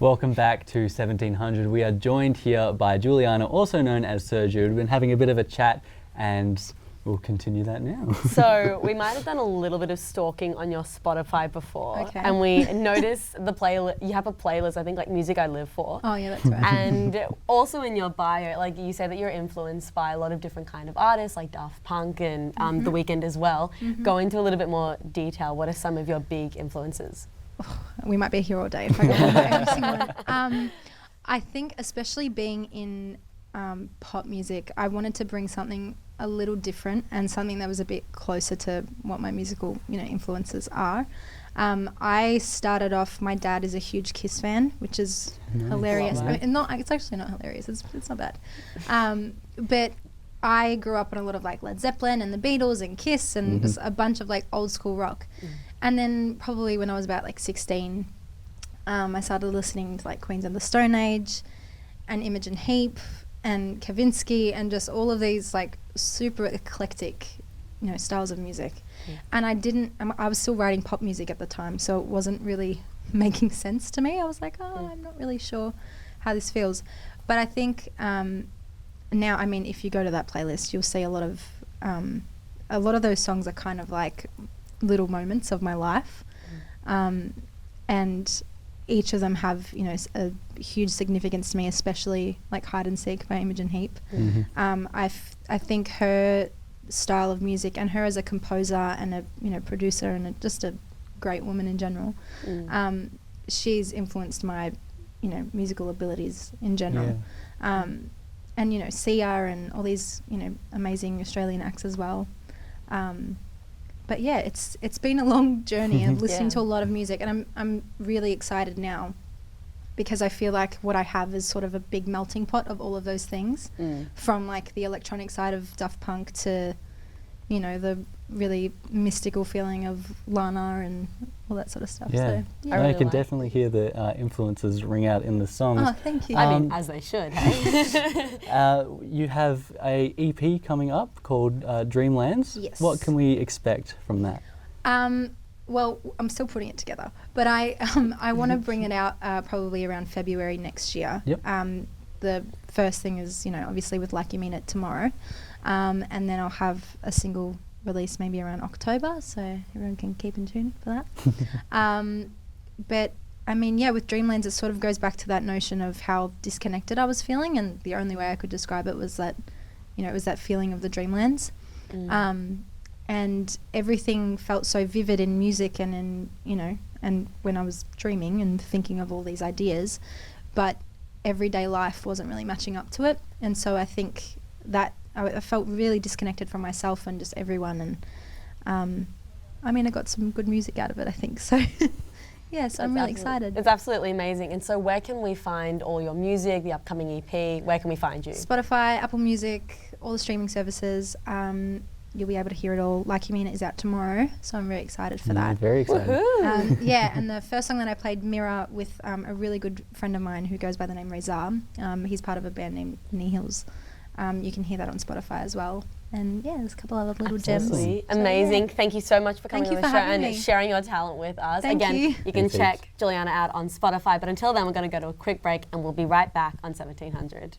Welcome back to 1700. We are joined here by Juliana, also known as SIR JUDE. We've been having a bit of a chat and we'll continue that now. So we might have done a little bit of stalking on your Spotify before, Okay. and we noticed the playlist. You have a playlist, I think, like Music I Live For. Oh yeah, that's right. And also in your bio, like you say that you're influenced by a lot of different kind of artists, like Daft Punk and The Weeknd as well. Go into a little bit more detail. What are some of your big influences? We might be here all day if I go on about every single one. I think especially being in pop music, I wanted to bring something a little different and something that was a bit closer to what my musical, influences are. I started off, my dad is a huge Kiss fan, which is hilarious. I mean, it's actually not hilarious, it's not bad. But I grew up on a lot of like Led Zeppelin and the Beatles and Kiss and just a bunch of like old school rock. And then probably when I was about like 16, I started listening to like Queens of the Stone Age and Imogen Heap and Kavinsky and just all of these like super eclectic, styles of music. And I was still writing pop music at the time, so it wasn't really making sense to me. I was like, I'm not really sure how this feels. But I think now, I mean, if you go to that playlist, you'll see a lot of those songs are kind of like little moments of my life, and each of them have a huge significance to me, especially like Hide and Seek by Imogen Heap. I think her style of music and her as a composer and a producer and just a great woman in general, she's influenced my musical abilities in general. And SIR and all these amazing Australian acts as well. But yeah, it's been a long journey of listening to a lot of music, and I'm really excited now because I feel like what I have is sort of a big melting pot of all of those things, from like the electronic side of Daft Punk to the really mystical feeling of Lana and all that sort of stuff. Yeah, So, I can definitely hear the influences ring out in the songs. Oh, thank you. I mean, as they should, hey? You have a EP coming up called Dreamlands. Yes. What can we expect from that? Well, I'm still putting it together, but I want to bring it out probably around February next year. Yep. The first thing is, obviously with Like You Mean It tomorrow, and then I'll have a single release maybe around October, so everyone can keep in tune for that. But I mean, yeah, with Dreamlands, it sort of goes back to that notion of how disconnected I was feeling, and the only way I could describe it was that, it was that feeling of the Dreamlands. And everything felt so vivid in music and in, and when I was dreaming and thinking of all these ideas, but everyday life wasn't really matching up to it. And so I think that I felt really disconnected from myself and just everyone. And I mean, I got some good music out of it, I think. So yeah, so I'm really excited. It's absolutely amazing. And so where can we find all your music, the upcoming EP? Where can we find you? Spotify, Apple Music, all the streaming services. You'll be able to hear it all. Like You Mean It is out tomorrow, so I'm very excited for that. Very excited. Yeah, and the first song that I played, Mirror, with a really good friend of mine who goes by the name Reza. He's part of a band named Nihils. You can hear that on Spotify as well. And yeah, there's a couple of little gems. Amazing. Thank you so much for coming on the show and me. sharing your talent with us. Thank Again, you can check Juliana out on Spotify. But until then, we're going to go to a quick break and we'll be right back on 1700.